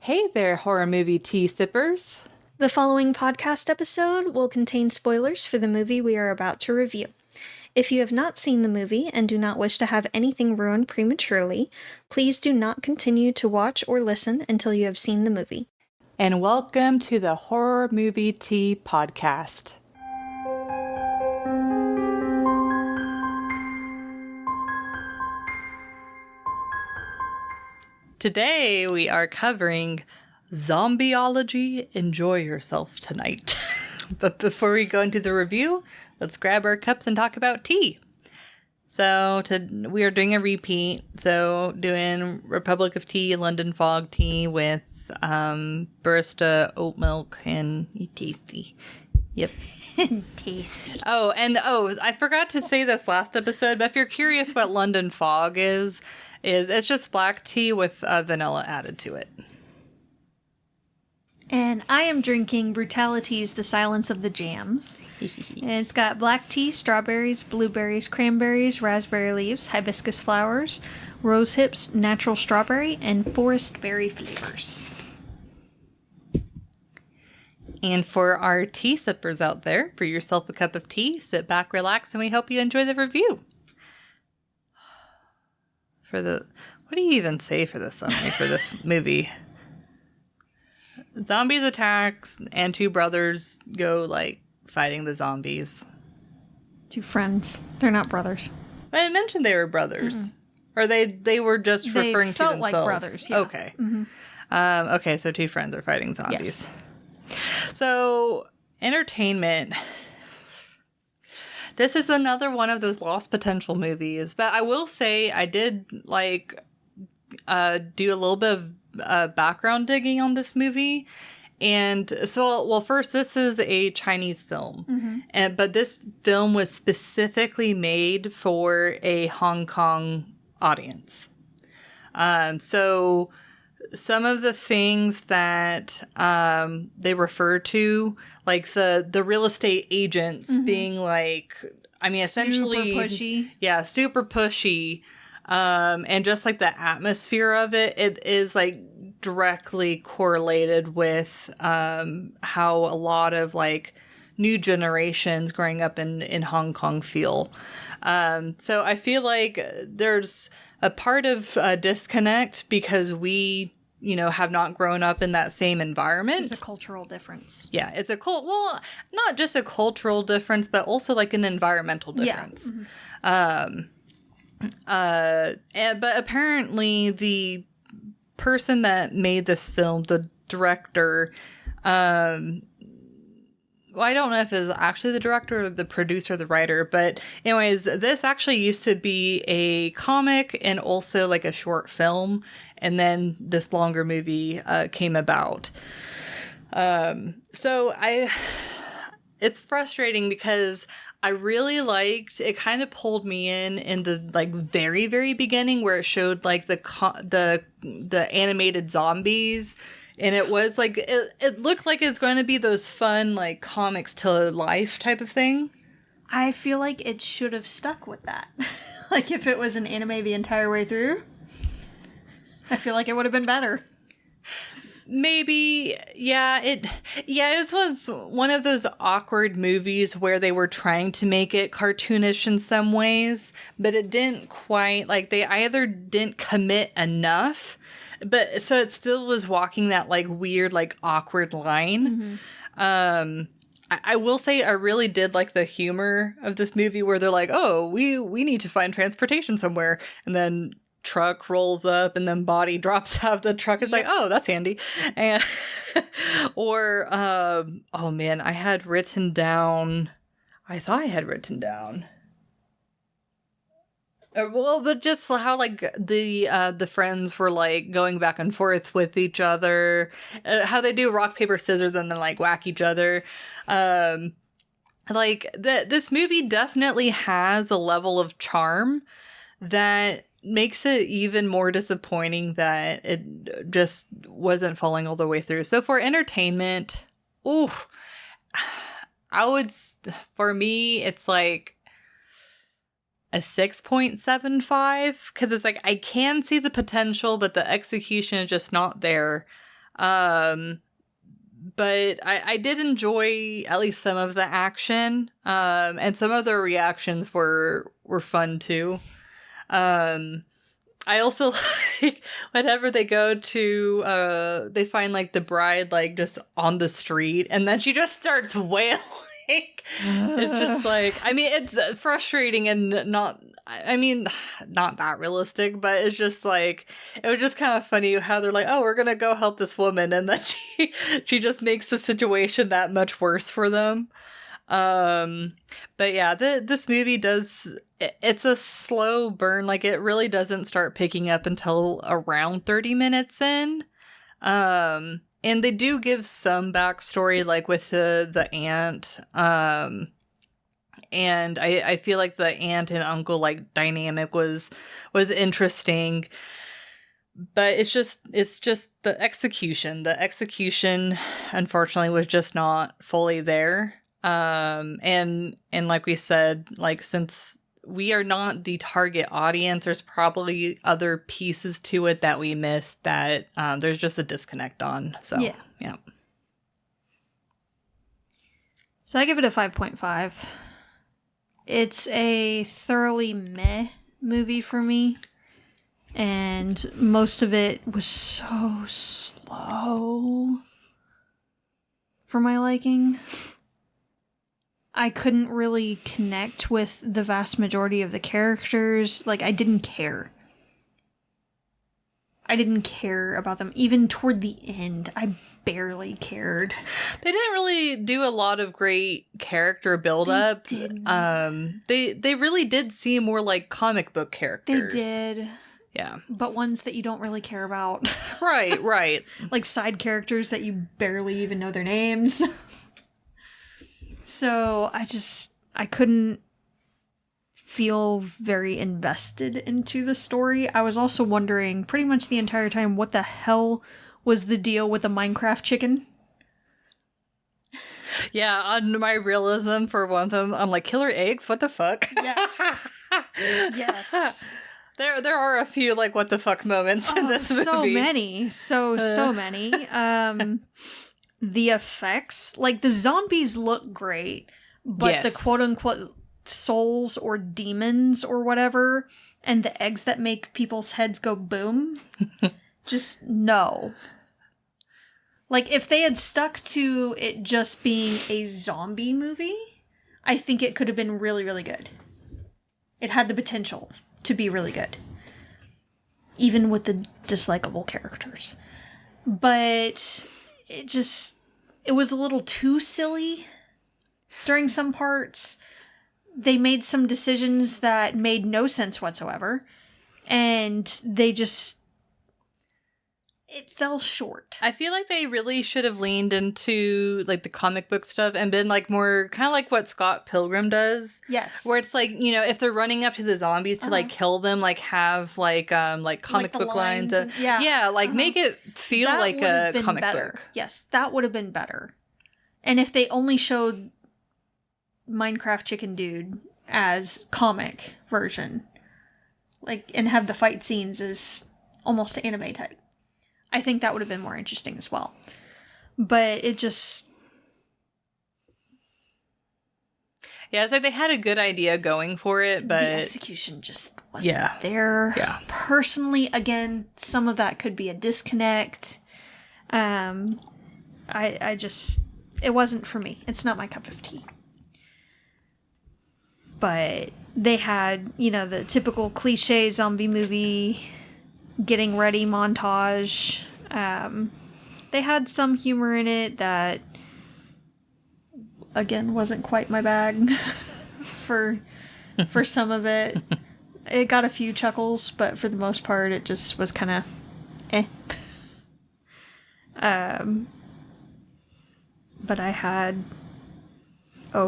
Hey there, horror movie tea sippers. The following podcast episode will contain spoilers for the movie we are about to review. If you have not seen the movie and do not wish to have anything ruined prematurely, please do not continue to watch or listen until you have seen the movie. And welcome to the Horror Movie Tea Podcast. Today we are covering Zombiology. Enjoy yourself tonight. But before we go into the review, let's grab our cups and talk about tea. So we are doing a repeat. So doing Republic of Tea, London Fog tea with barista oat milk and tasty. Yep. Tasty. I forgot to say this last episode, but if you're curious what London Fog is it's just black tea with vanilla added to it. And I am drinking Brutality's The Silence of the Jams. And it's got black tea, strawberries, blueberries, cranberries, raspberry leaves, hibiscus flowers, rose hips, natural strawberry, and forest berry flavors. And for our tea sippers out there, brew yourself a cup of tea, sit back, relax, and we hope you enjoy the review. What do you even say for the summary for this movie? Zombies attacks and two brothers go fighting the zombies. Two friends. They're not brothers. But I mentioned they were brothers. Mm-hmm. Or they were just referring to themselves. They felt like brothers, yeah. Okay. Mm-hmm. Okay, so two friends are fighting zombies. Yes. So, entertainment. This is another one of those lost potential movies. But I will say I did do a little bit of background digging on this movie. And so, well, first, this is a Chinese film. Mm-hmm. But this film was specifically made for a Hong Kong audience. So some of the things that they refer to, like the real estate agents being essentially super pushy. Yeah, super pushy. And just the atmosphere of it is directly correlated with how a lot of new generations growing up in Hong Kong feel. So I feel like there's a part of disconnect because we have not grown up in that same environment. There's a cultural difference. Yeah, it's not just a cultural difference, but also an environmental difference. Yeah. Mm-hmm. But apparently the person that made this film, the director, I don't know if it's actually the director or the producer or the writer, but anyways, this actually used to be a comic and also a short film, and then this longer movie came about. So it's frustrating because I really liked, it kind of pulled me in the very, very beginning where it showed the animated zombies. And it was it looked like it's going to be those fun comics to life type of thing. I feel like it should have stuck with that. If it was an anime the entire way through, I feel like it would have been better. Maybe, yeah. It was one of those awkward movies where they were trying to make it cartoonish in some ways, but it didn't quite, they either didn't commit enough, but so it still was walking that weird, awkward line. Mm-hmm. I will say I really did like the humor of this movie where they're oh, we need to find transportation somewhere, and then truck rolls up and then body drops out of the truck. It's oh, that's handy. And or oh man, I thought I had written down but just how the friends were going back and forth with each other, how they do rock paper scissors and then whack each other. This movie definitely has a level of charm that makes it even more disappointing that it just wasn't falling all the way through. So for entertainment, for me, it's a 6.75 because it's I can see the potential, but the execution is just not there. But I did enjoy at least some of the action, and some of the reactions were fun too. I also like whenever they go to they find like the bride like just on the street, and then she just starts wailing. It's just like, I mean, it's frustrating and not, I mean, not that realistic, but it's just like, it was just kind of funny how they're like, oh, we're gonna go help this woman, and then she just makes the situation that much worse for them. But yeah, this movie it's a slow burn. Like, it really doesn't start picking up until around 30 minutes in. And they do give some backstory, like with the aunt. And I feel like the aunt and uncle like dynamic was interesting. But it's just the execution. The execution, unfortunately, was just not fully there. And like we said, like, since we are not the target audience, there's probably other pieces to it that we missed that there's just a disconnect on. So yeah. So I give it a 5.5. It's a thoroughly meh movie for me. And most of it was so slow for my liking. I couldn't really connect with the vast majority of the characters. Like, I didn't care. I didn't care about them. Even toward the end, I barely cared. They didn't really do a lot of great character build-up. They really did seem more like comic book characters. They did. Yeah. But ones that you don't really care about. Right. Like side characters that you barely even know their names. So I couldn't feel very invested into the story. I was also wondering pretty much the entire time what the hell was the deal with the Minecraft chicken. Yeah, on my realism for one of them, I'm like, killer eggs? What the fuck? Yes. Yes. There are a few like what the fuck moments in this movie. So many. So many. The effects, like the zombies look great, but the quote unquote souls or demons or whatever, and the eggs that make people's heads go boom, just no. Like, if they had stuck to it just being a zombie movie, I think it could have been really, really good. It had the potential to be really good. Even with the dislikable characters. But it was a little too silly during some parts. They made some decisions that made no sense whatsoever. And it fell short. I feel like they really should have leaned into like the comic book stuff and been like more kind of like what Scott Pilgrim does. Yes. Where it's like, you know, if they're running up to the zombies to like kill them, like have like comic book lines. Make it feel that like a comic book. Yes, that would have been better. And if they only showed Minecraft Chicken Dude as comic version, like, and have the fight scenes as almost anime type, I think that would have been more interesting as well. But it just... Yeah, it's like they had a good idea going for it, but... the execution just wasn't there. Yeah. Personally, again, some of that could be a disconnect. I just... It wasn't for me. It's not my cup of tea. But they had, you know, the typical cliche zombie movie... getting ready montage. They had some humor in it that, again, wasn't quite my bag for some of it. It got a few chuckles, but for the most part, it just was kind of eh. But I had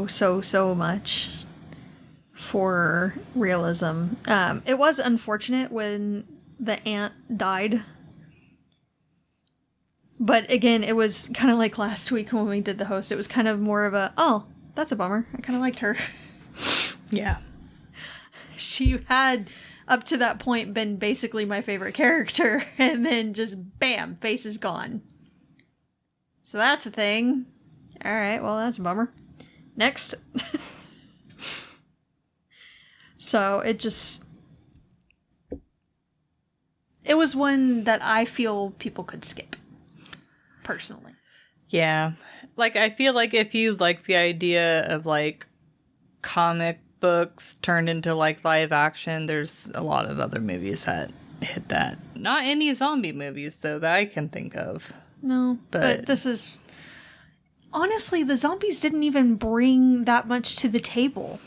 so much for realism. It was unfortunate when the aunt died. But again, it was kind of like last week when we did the host. It was kind of more of a, oh, that's a bummer. I kind of liked her. Yeah. She had, up to that point, been basically my favorite character. And then just, bam, face is gone. So that's a thing. All right, well, that's a bummer. Next. So it was one that I feel people could skip, personally. Yeah. Like, I feel like if you like the idea of, like, comic books turned into, like, live action, there's a lot of other movies that hit that. Not any zombie movies, though, that I can think of. No, but this is... Honestly, the zombies didn't even bring that much to the table.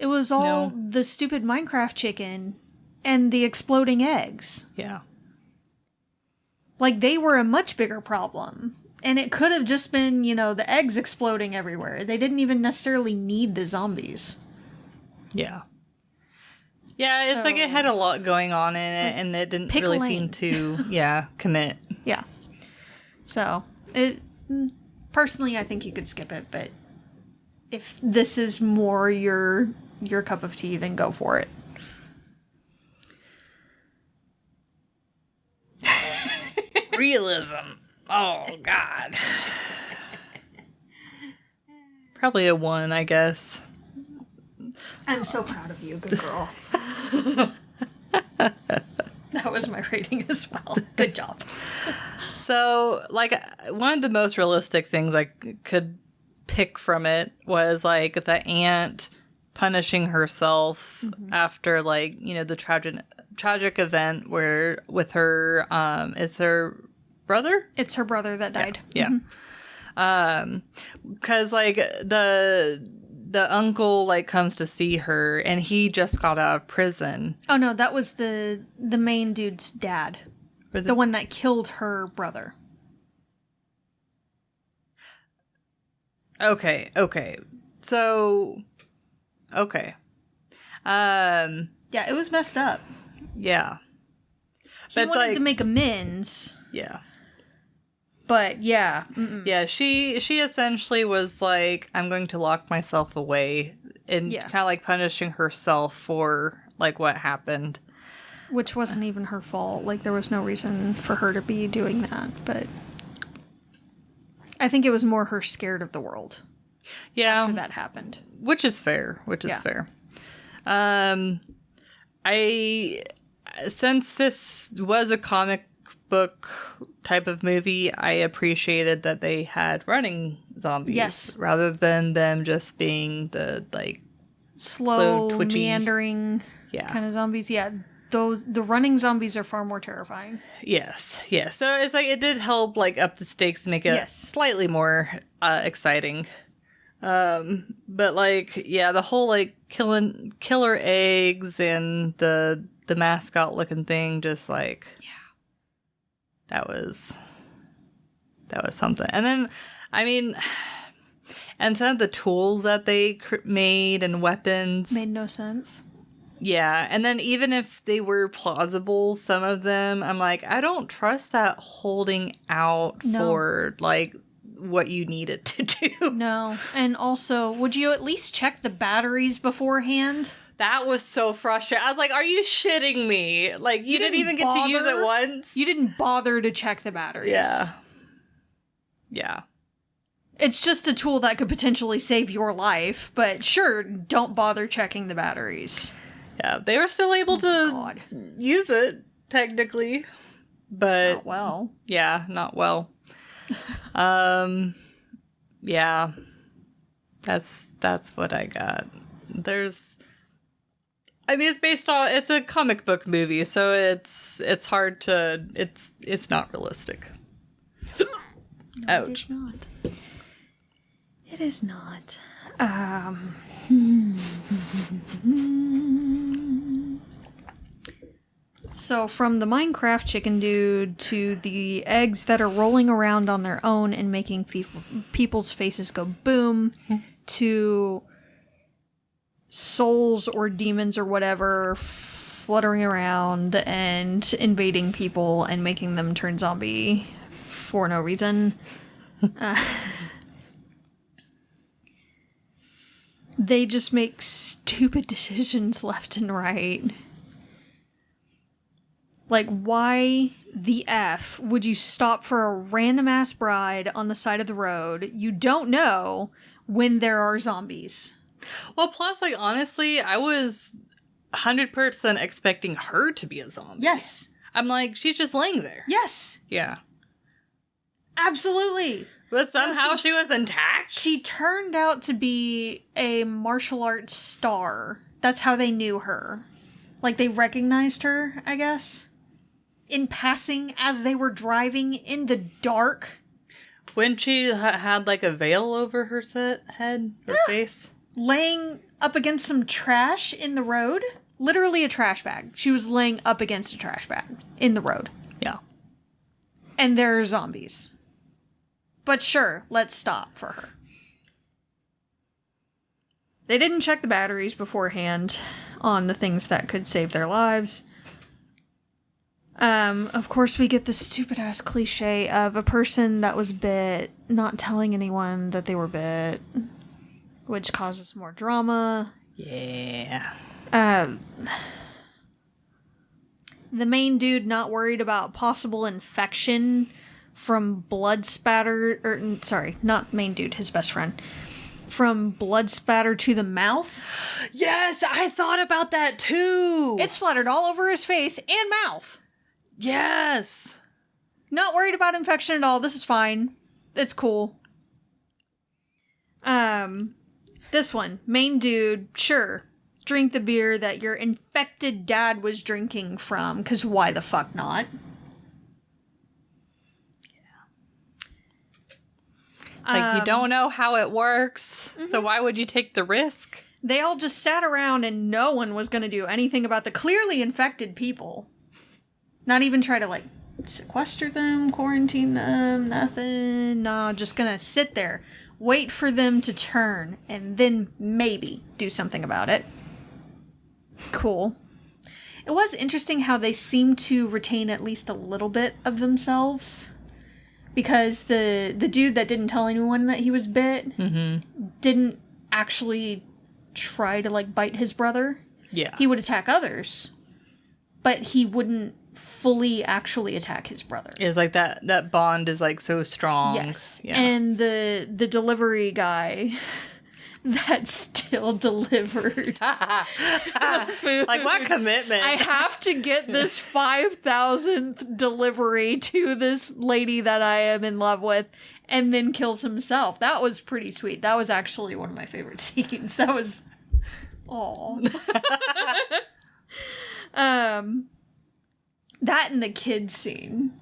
It was all the stupid Minecraft chicken and the exploding eggs. Yeah. Like, they were a much bigger problem. And it could have just been, the eggs exploding everywhere. They didn't even necessarily need the zombies. Yeah. Yeah, it's like it had a lot going on in it, and it didn't really seem to, commit. Yeah. So, personally, I think you could skip it, but if this is more your cup of tea, then go for it. Realism. Oh, God. Probably a 1, I guess. I'm so proud of you, good girl. That was my rating as well. Good job. So, like, one of the most realistic things I could pick from it was, like, the aunt punishing herself after, like, the tragic event where with her, is her brother? It's her brother that died. Yeah. Because, like, the uncle, like, comes to see her, and he just got out of prison. Oh, no, that was the main dude's dad. The one that killed her brother. Okay. So, okay. Yeah, it was messed up. Yeah. He wanted to make amends. Yeah. But, yeah. Yeah, she essentially was like, I'm going to lock myself away, and kind of like punishing herself for, like, what happened. Which wasn't even her fault. Like, there was no reason for her to be doing that, but I think it was more her scared of the world. Yeah. After that happened. Which is fair. Fair. Since this was a comic book type of movie, I appreciated that they had running zombies rather than them just being the, like, slow twitchy, meandering kind of zombies. Yeah, the running zombies are far more terrifying. Yes. So it's like it did help, like, up the stakes to make it slightly more exciting. But, like, the whole, like, killer eggs and the mascot looking thing, just like, that was something. And then, I mean, and some of the tools that they made and weapons made no sense. Yeah, and then even if they were plausible, some of them, I'm like, I don't trust that holding out for, like, what you need it to do. No, and also, would you at least check the batteries beforehand? That was so frustrating. I was like, are you shitting me? Like, you didn't even get to use it once? You didn't bother to check the batteries. Yeah. It's just a tool that could potentially save your life, but sure, don't bother checking the batteries. Yeah, they were still able to use it, technically. But not well. Yeah, not well. Yeah. That's what I got. It's a comic book movie, so it's hard to it's not realistic. No, ouch. It is not. So from the Minecraft chicken dude to the eggs that are rolling around on their own and making people's faces go boom, to souls or demons or whatever fluttering around and invading people and making them turn zombie for no reason. They just make stupid decisions left and right. Like, why the F would you stop for a random ass bride on the side of the road you don't know when there are zombies? Well, plus, like, honestly, I was 100% expecting her to be a zombie. Yes. I'm like, she's just laying there. Yes. Yeah. Absolutely. But somehow she was intact? She turned out to be a martial arts star. That's how they knew her. Like, they recognized her, I guess. In passing as they were driving in the dark. When she had, like, a veil over her head or face? Laying up against some trash in the road. Literally a trash bag. She was laying up against a trash bag in the road. Yeah. And there are zombies. But sure, let's stop for her. They didn't check the batteries beforehand on the things that could save their lives. Of course, we get the stupid-ass cliche of a person that was bit not telling anyone that they were bit, which causes more drama. Yeah. The main dude not worried about possible infection from blood spatter, not main dude, his best friend, from blood spatter to the mouth. Yes, I thought about that too. It splattered all over his face and mouth. Yes. Not worried about infection at all. This is fine. It's cool. This one, main dude, sure. Drink the beer that your infected dad was drinking from, because why the fuck not? Like, you don't know how it works, so why would you take the risk? They all just sat around and no one was going to do anything about the clearly infected people. Not even try to, like, sequester them, quarantine them, nothing. Nah, just gonna sit there, wait for them to turn, and then maybe do something about it. Cool. It was interesting how they seemed to retain at least a little bit of themselves. Because the dude that didn't tell anyone that he was bit didn't actually try to, like, bite his brother. Yeah. He would attack others, but he wouldn't fully actually attack his brother. It's like that bond is, like, so strong. Yes. Yeah. And the delivery guy that still delivered food. Like, what commitment? I have to get this 5,000th delivery to this lady that I am in love with, and then kills himself. That was pretty sweet. That was actually one of my favorite scenes. That was... Aw. That and the kids scene.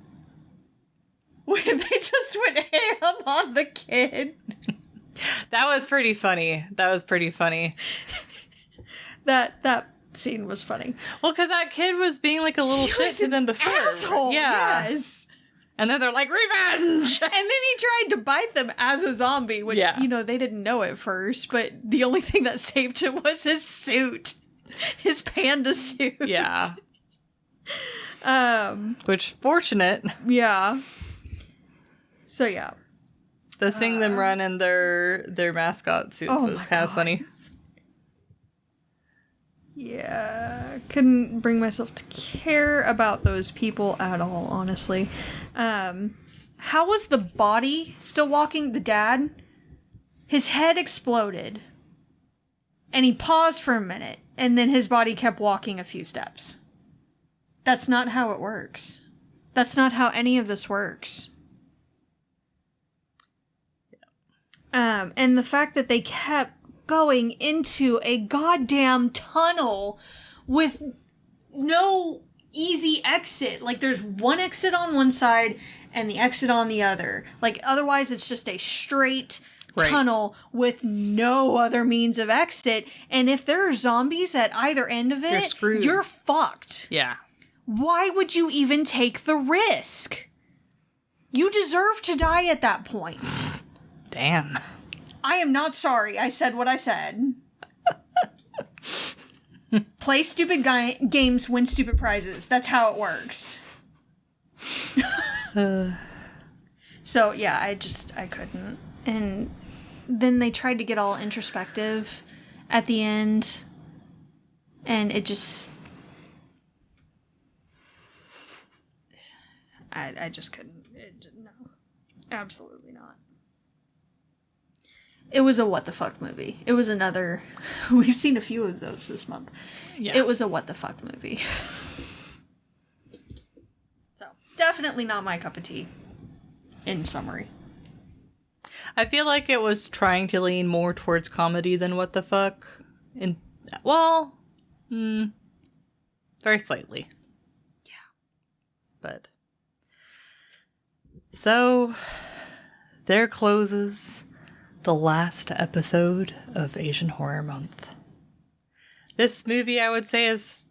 Where they just went ham on the kid. That was pretty funny. That scene was funny. Well, because that kid was being, like, a little shit to them before. Asshole, yeah. Yes. And then they're like, revenge! And then he tried to bite them as a zombie, which, Yeah. you know, they didn't know at first, but the only thing that saved him was his suit. His panda suit. Yeah. Which, fortunate. Yeah. So, yeah. The seeing them run in their mascot suits was kind of funny. Yeah, couldn't bring myself to care about those people at all, honestly. How was the body still walking? The dad? His head exploded. And he paused for a minute, and then his body kept walking a few steps. That's not how it works. That's not how any of this works. And the fact that they kept going into a goddamn tunnel with no easy exit. Like, there's one exit on one side and the exit on the other. Like, otherwise it's just a straight tunnel with no other means of exit. And if there are zombies at either end of it, you're fucked. Yeah. Why would you even take the risk? You deserve to die at that point. Damn. I am not sorry I said what I said. Play stupid games, win stupid prizes. That's how it works. So, yeah, I couldn't. And then they tried to get all introspective at the end. And it just... I just couldn't. No. Absolutely not. It was a what the fuck movie. It was another... We've seen a few of those this month. Yeah. It was a what the fuck movie. So, definitely not my cup of tea. In summary. I feel like it was trying to lean more towards comedy than what the fuck. Well, very slightly. Yeah. But... So, there closes the last episode of Asian Horror Month. This movie, I would say, it's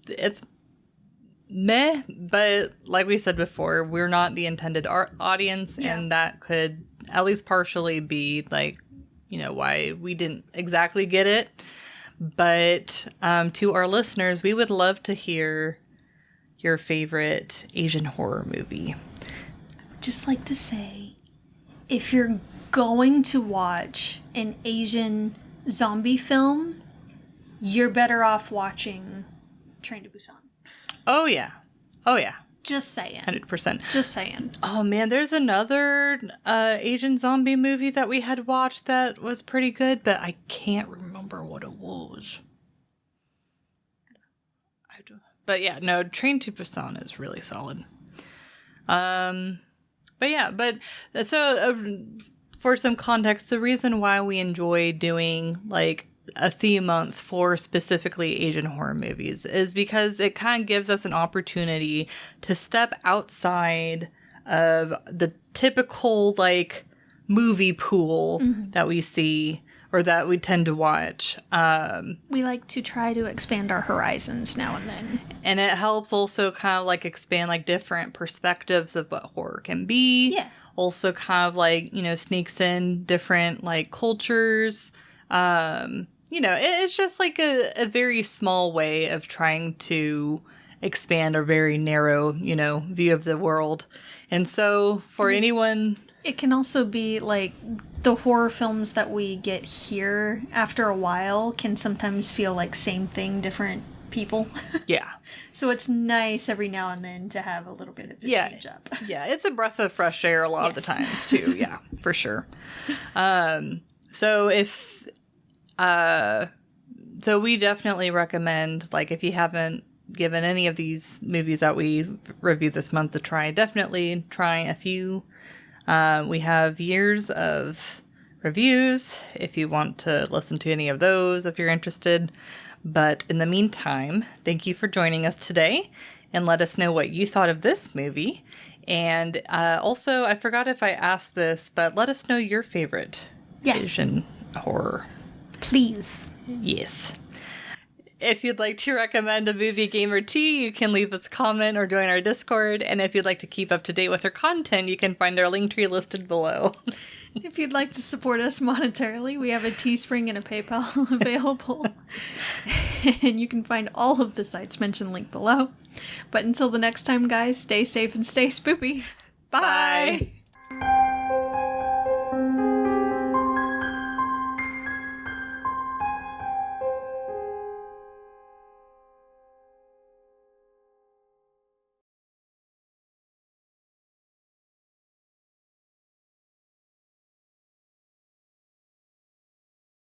meh, but like we said before, we're not the intended audience, and that could at least partially be, like, why we didn't exactly get it. But to our listeners, we would love to hear your favorite Asian horror movie. Just like to say, if you're going to watch an Asian zombie film, you're better off watching Train to Busan. Oh yeah. Just saying. 100%. Just saying. Oh man, there's another Asian zombie movie that we had watched that was pretty good, but I can't remember what it was. But yeah, no, Train to Busan is really solid. For some context, the reason why we enjoy doing like a theme month for specifically Asian horror movies is because it kind of gives us an opportunity to step outside of the typical like movie pool that we see or that we tend to watch. We like to try to expand our horizons now and then. And it helps also kind of like expand like different perspectives of what horror can be. Yeah. Also kind of like, sneaks in different like cultures. It's just like a very small way of trying to expand a very narrow, view of the world. And so for anyone... It can also be like the horror films that we get here after a while can sometimes feel like same thing, different people. Yeah. So it's nice every now and then to have a little bit of a change up. Yeah, it's a breath of fresh air a lot of the times too. Yeah, for sure. So we definitely recommend, like, if you haven't given any of these movies that we reviewed this month a try, definitely try a few. We have years of reviews if you want to listen to any of those, if you're interested. But in the meantime, thank you for joining us today, and let us know what you thought of this movie. And also, I forgot if I asked this, but let us know your favorite Asian horror. Please. Yes. If you'd like to recommend a movie, game, or tea, you can leave us a comment or join our Discord. And if you'd like to keep up to date with our content, you can find our link tree listed below. If you'd like to support us monetarily, we have a Teespring and a PayPal available. And you can find all of the sites mentioned linked below. But until the next time, guys, stay safe and stay spoopy. Bye!